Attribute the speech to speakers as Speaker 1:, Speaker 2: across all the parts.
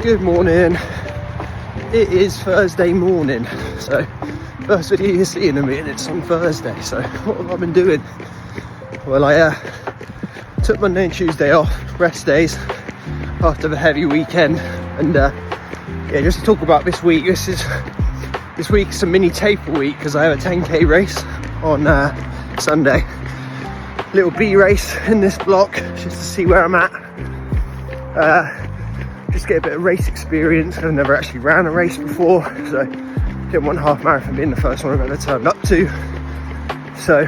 Speaker 1: Good morning. It is Thursday morning, so first video you're seeing of me, and it's on Thursday. So what have I been doing? Well, I took Monday and Tuesday off, rest days after the heavy weekend, and yeah, just to talk about this week. This week's a mini taper week because I have a 10k race on Sunday. Little B race in this block just to see where I'm at. Just get a bit of race experience. I've never actually ran a race before, so didn't want half marathon being the first one I've ever turned up to. So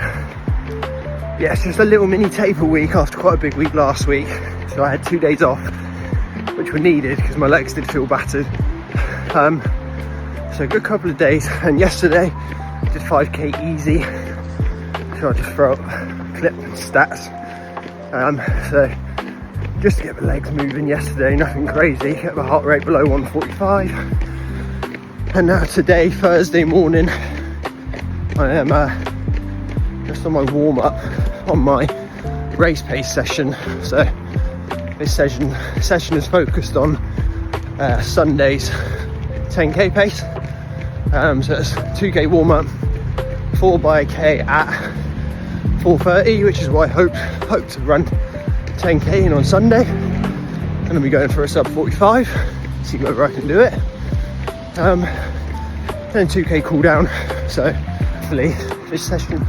Speaker 1: yeah, it's just a little mini taper week after quite a big week last week. So I had 2 days off, which were needed because my legs did feel battered. So a good couple of days, and yesterday did 5k easy. So I'll just throw up clip stats. So just to get the legs moving yesterday, nothing crazy, get the heart rate below 145. And now today, Thursday morning, I am just on my warm-up on my race pace session. So this session is focused on Sunday's 10k pace. So it's 2k warm-up, 4 by k at 4:30, which is what I hope to run 10k in on Sunday. I'm going to be going for a sub 45, see whether I can do it. Then 2k cool down. So hopefully this session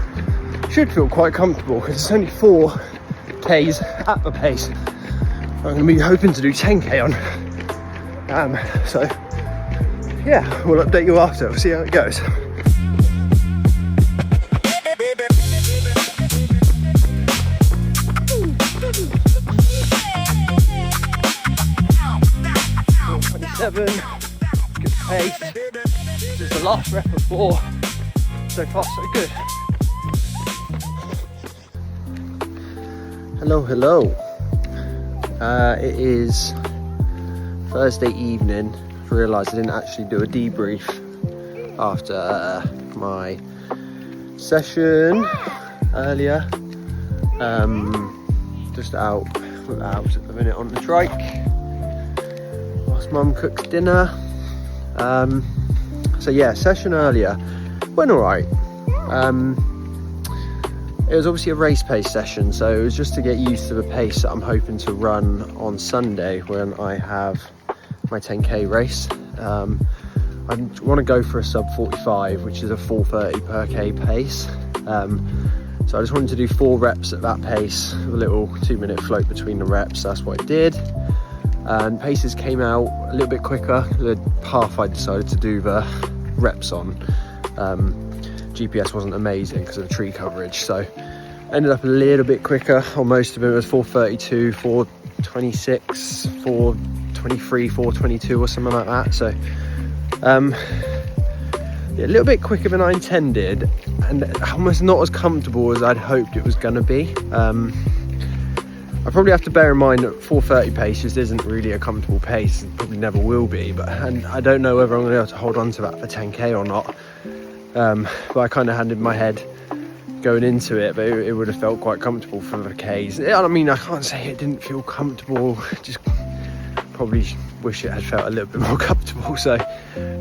Speaker 1: should feel quite comfortable because it's only 4k's at the pace. I'm going to be hoping to do 10k on. So yeah, we'll update you after. We'll see how it goes. Good pace. This is the last rep of 4. So far so good. Hello. It is Thursday evening. I realised I didn't actually do a debrief after my session earlier. Just out at the minute on the trike. Mum cooks dinner. So yeah, session earlier went alright. It was obviously a race pace session, so it was just to get used to the pace that I'm hoping to run on Sunday when I have my 10k race. I want to go for a sub 45, which is a 4:30 per k pace. So I just wanted to do 4 reps at that pace, a little 2-minute float between the reps. That's what I did. And paces came out a little bit quicker. The path I decided to do the reps on, GPS wasn't amazing because of the tree coverage, so ended up a little bit quicker on most of it. It was 4:32, 4:26, 4:23, 4:22 or something like that. So yeah, a little bit quicker than I intended, and almost not as comfortable as I'd hoped it was going to be. I probably have to bear in mind that 4:30 pace just isn't really a comfortable pace, and probably never will be, and I don't know whether I'm going to be able to hold on to that for 10k or not. But I kind of had in my head going into it, but it would have felt quite comfortable for the Ks. I mean, I can't say it didn't feel comfortable, just probably wish it had felt a little bit more comfortable. So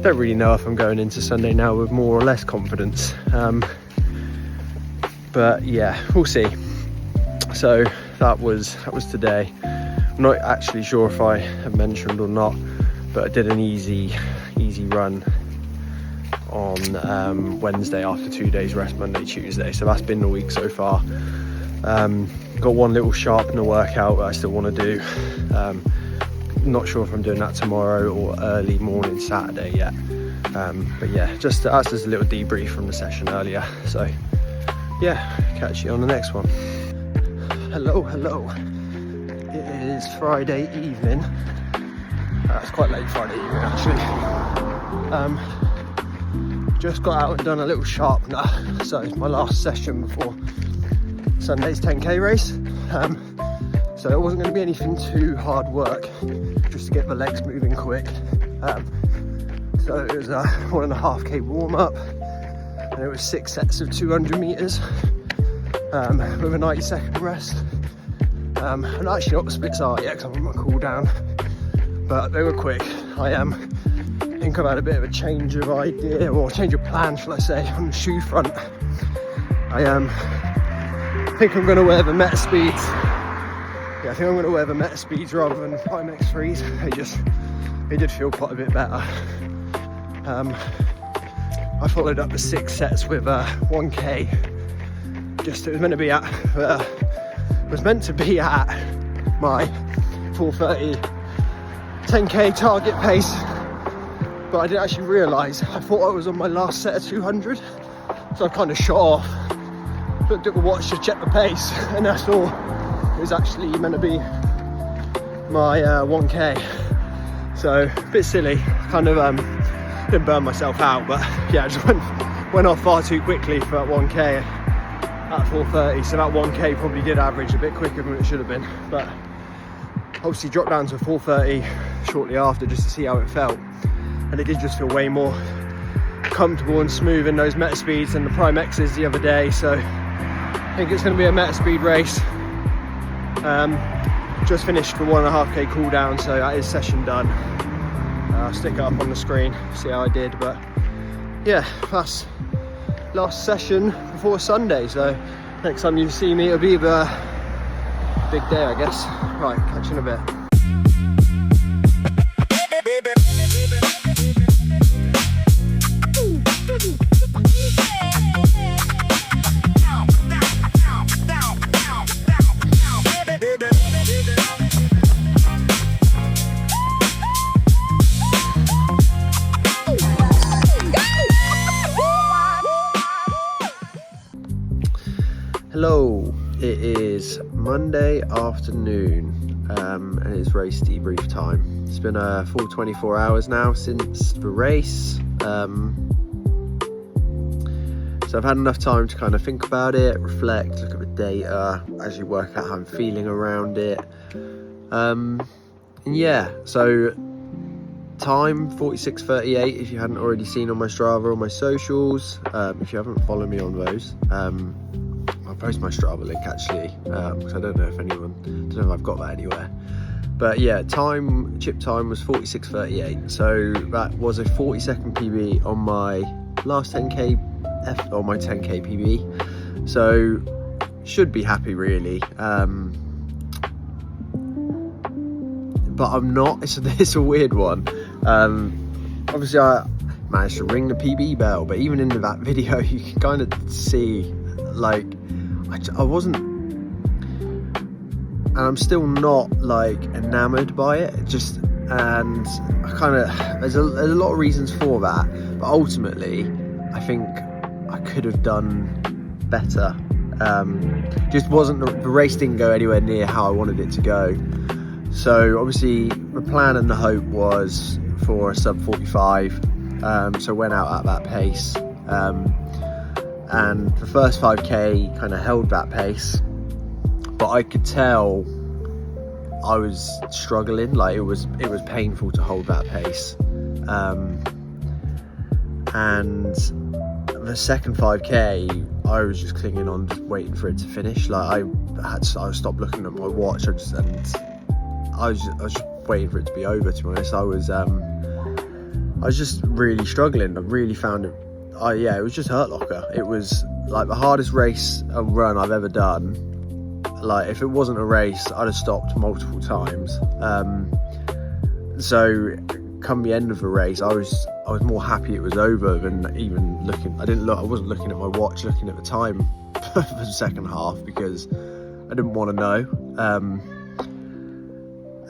Speaker 1: don't really know if I'm going into Sunday now with more or less confidence. But yeah, we'll see. So that was today. I'm not actually sure if I have mentioned or not, but I did an easy run on Wednesday after 2 days rest, Monday, Tuesday. So that's been the week so far. Got one little sharpener workout that I still want to do. Not sure if I'm doing that tomorrow or early morning Saturday yet. But yeah, just that's just a little debrief from the session earlier. So yeah, catch you on the next one. Hello. It is Friday evening. It's quite late Friday evening actually. Just got out and done a little sharpener. So it's my last session before Sunday's 10k race. So it wasn't going to be anything too hard work, just to get the legs moving quick. So it was a 1.5k warm up, and it was 6 sets of 200 meters. With a 90-second rest. And actually not the splits are yet because I'm on my cool down. but they were quick. I think I've had a bit of a change of idea, or change of plan, shall I say, on the shoe front. I think I'm going to wear the Meta Speeds. Yeah, I think I'm going to wear the Meta Speeds rather than Prime X3s. They did feel quite a bit better. I followed up the 6 sets with 1K. It was meant to be at my 4:30 10K target pace, but I didn't actually realise. I thought I was on my last set of 200, so I kind of shot off, looked at the watch to check the pace, and I saw it was actually meant to be my 1K. So a bit silly, kind of didn't burn myself out, but yeah, I just went off far too quickly for that 1K at 4:30. So that 1K probably did average a bit quicker than it should have been, but obviously dropped down to 4:30 shortly after just to see how it felt, and it did just feel way more comfortable and smooth in those Meta Speeds than the Prime X's the other day. So I think it's going to be a Meta Speed race. Just finished the 1.5K cool down, so that is session done. I'll stick it up on the screen, see how I did, but yeah, that's last session before Sunday, so next time you see me it'll be the big day, I guess. Right, catch you in a bit. Hello, it is Monday afternoon and it's race debrief time. It's been a full 24 hours now since the race, so I've had enough time to kind of think about it, reflect, look at the data as you work out how I'm feeling around it. And yeah, so time 46:38 if you hadn't already seen on my Strava or my socials. If you haven't followed me on those, I'll post my Strava link actually, because I don't know if I've got that anywhere. But yeah, chip time was 46:38, so that was a 40-second PB on my last 10K or my 10K PB, so should be happy really. But I'm not. It's a weird one. Obviously I managed to ring the PB bell, but even in that video you can kind of see like I wasn't, and I'm still not like enamored by it, and I kind of, there's a lot of reasons for that, but ultimately I think I could have done better. Just wasn't, the race didn't go anywhere near how I wanted it to go. So obviously the plan and the hope was for a sub 45, so went out at that pace, and the first 5K kind of held that pace, but I could tell I was struggling, like it was painful to hold that pace. And the second 5K I was just clinging on, just waiting for it to finish. Like I stopped looking at my watch, I was just waiting for it to be over, to be honest. I was just really struggling. I really found it, it was just hurt locker. It was like the hardest race and run I've ever done. Like if it wasn't a race, I'd have stopped multiple times. So come the end of the race, I was more happy it was over than even looking. I wasn't looking at my watch, looking at the time for the second half, because I didn't want to know.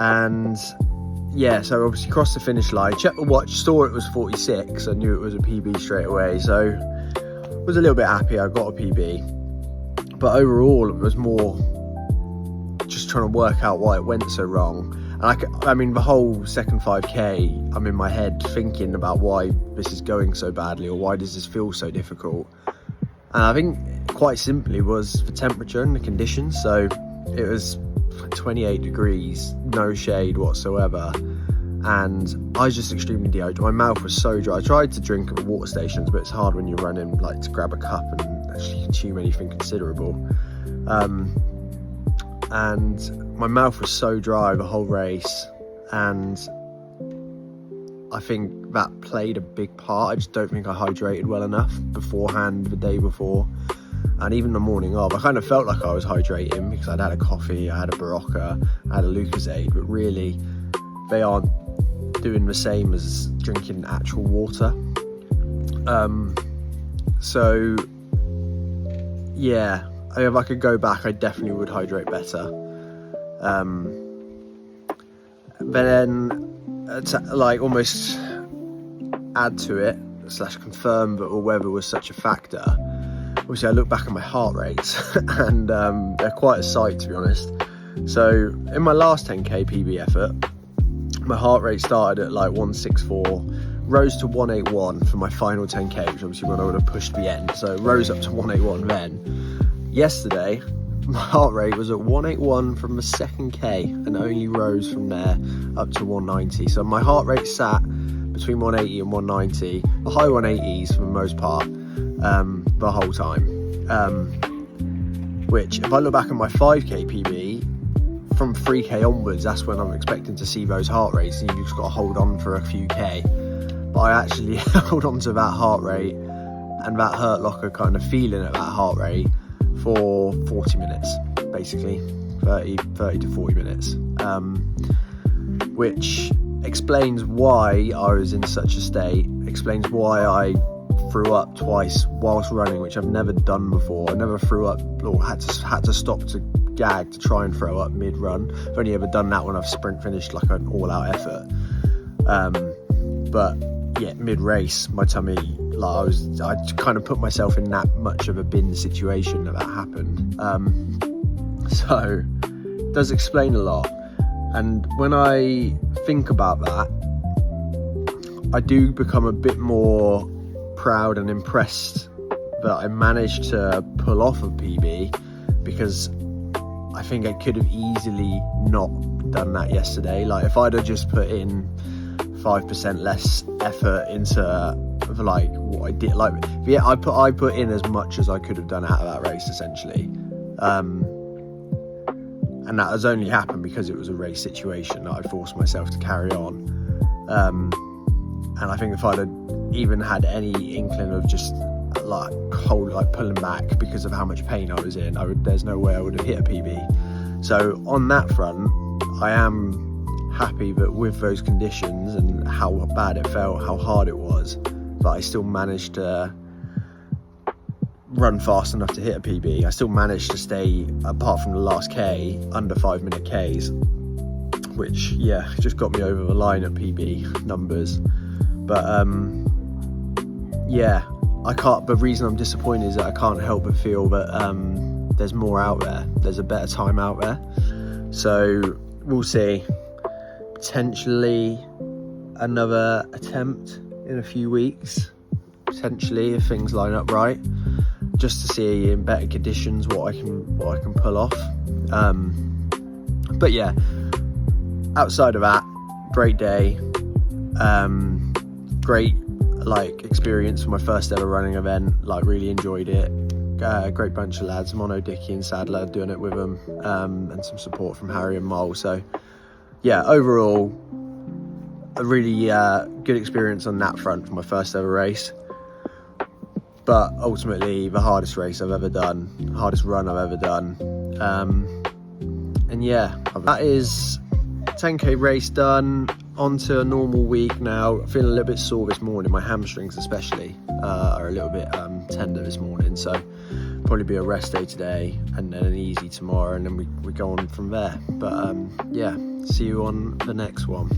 Speaker 1: And yeah, so obviously crossed the finish line, checked the watch, saw it was 46, I knew it was a PB straight away, so was a little bit happy I got a PB. But overall it was more just trying to work out why it went so wrong. And I mean the whole second 5K, I'm in my head thinking about why this is going so badly, or why does this feel so difficult. And I think quite simply was the temperature and the conditions. So it was 28 degrees, no shade whatsoever, and I was just extremely dehydrated. My mouth was so dry. I tried to drink at the water stations, but it's hard when you're running, like to grab a cup and actually consume anything considerable. And my mouth was so dry the whole race, and I think that played a big part. I just don't think I hydrated well enough beforehand, the day before, and even the morning of. I kind of felt like I was hydrating because I'd had a coffee, I had a Berocca, I had a Lucozade, but really they aren't doing the same as drinking actual water. So yeah, if I could go back, I definitely would hydrate better. But then to like almost add to it / confirm that all weather was such a factor, obviously I look back at my heart rates and they're quite a sight, to be honest. So in my last 10k PB effort, my heart rate started at like 164, rose to 181 for my final 10k, which obviously when I would have pushed the end, so it rose up to 181 then. Yesterday my heart rate was at 181 from the second K and only rose from there up to 190. So my heart rate sat between 180 and 190, the high 180s for the most part, the whole time. Which, if I look back at my 5k PB, from 3k onwards, that's when I'm expecting to see those heart rates, and you've just got to hold on for a few K. But I actually held on to that heart rate and that Hurt Locker kind of feeling at that heart rate for 40 minutes, basically 30 to 40 minutes, which explains why I was in such a state, explains why I threw up twice whilst running, which I've never done before. I never threw up or had to stop to gag to try and throw up mid-run. I've only ever done that when I've sprint finished like an all-out effort. But yeah, mid-race, my tummy, like I kind of put myself in that much of a bin situation that happened. So it does explain a lot. And when I think about that, I do become a bit more proud and impressed that I managed to pull off a PB, because I think I could have easily not done that yesterday. Like if I'd have just put in 5% less effort into like what I did, like yeah, I put in as much as I could have done out of that race essentially, and that has only happened because it was a race situation that I forced myself to carry on. And I think if I'd have even had any inkling of just like pulling back because of how much pain I was in, there's no way I would have hit a PB. So on that front, I am happy that with those conditions and how bad it felt, how hard it was, but I still managed to run fast enough to hit a PB. I still managed to stay, apart from the last K, under 5 minute Ks, which yeah, just got me over the line at PB numbers. But yeah, I can't. The reason I'm disappointed is that I can't help but feel that there's more out there. There's a better time out there. So we'll see. Potentially another attempt in a few weeks. Potentially, if things line up right, just to see in better conditions what I can pull off. But yeah, outside of that, great day. Great like experience for my first ever running event. Like really enjoyed it. Great bunch of lads, Mono, Dickie and Sadler doing it with them, and some support from Harry and Mole. So yeah, overall a really good experience on that front for my first ever race. But ultimately the hardest race I've ever done, hardest run I've ever done. And yeah, that is 10k race done. On to a normal week now. Feeling a little bit sore this morning. My hamstrings especially are a little bit tender this morning, so probably be a rest day today and then an easy tomorrow, and then we go on from there. But yeah, see you on the next one.